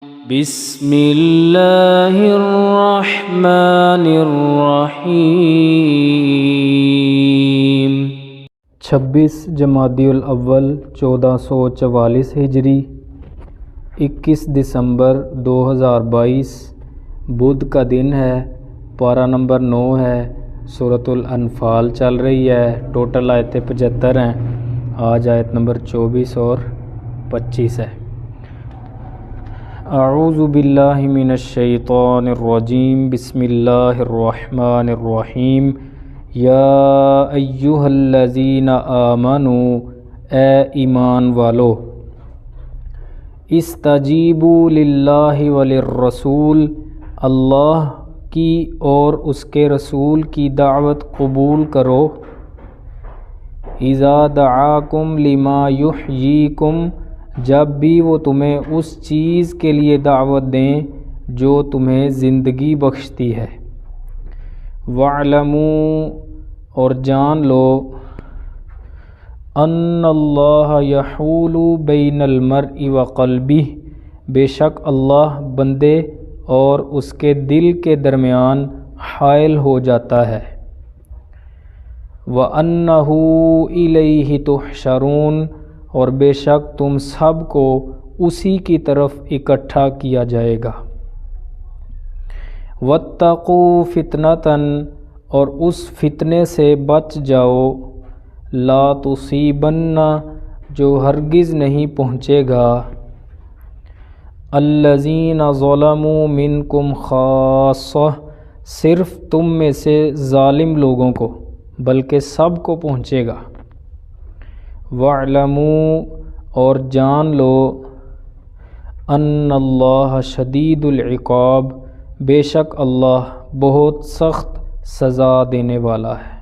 بسم اللہ الرحمن الرحیم 26 جمادی الاول 1444 ہجری 21 دسمبر 2022 بدھ کا دن ہے۔ پارہ نمبر 9 ہے۔ سورۃ الانفال چل رہی ہے۔ ٹوٹل آیتیں 75 ہیں۔ آج آیت نمبر 24 اور 25 ہے۔ اعوذ باللہ من الشیطان الرجیم، بسم اللہ الرحمن الرحیم۔ یا ایہا الذین آمنوا، اے ایمان والو، استجیبوا للہ وللرسول، اللہ کی اور اس کے رسول کی دعوت قبول کرو۔ اذا دعاکم لما یحییکم، جب بھی وہ تمہیں اس چیز کے لیے دعوت دیں جو تمہیں زندگی بخشتی ہے۔ وَاعْلَمُوا، اور جان لو، ان اللہ یحول بین المرء وقلبہ، بے شک اللہ بندے اور اس کے دل کے درمیان حائل ہو جاتا ہے۔ وَأَنَّهُ إِلَيْهِ تُحْشَرُونَ، اور بے شک تم سب کو اسی کی طرف اکٹھا کیا جائے گا۔ وَاتَّقُوا فِتْنَةً، اور اس فتنے سے بچ جاؤ، لا تُصِيبَنَّ، جو ہرگز نہیں پہنچے گا، الَّذِينَ ظَلَمُوا مِنْكُمْ خَاصَّةً، صرف تم میں سے ظالم لوگوں کو، بلکہ سب کو پہنچے گا۔ وَاعْلَمُوا، اور جان لو، ان اللہ شدید العقاب، بے شک اللہ بہت سخت سزا دینے والا ہے۔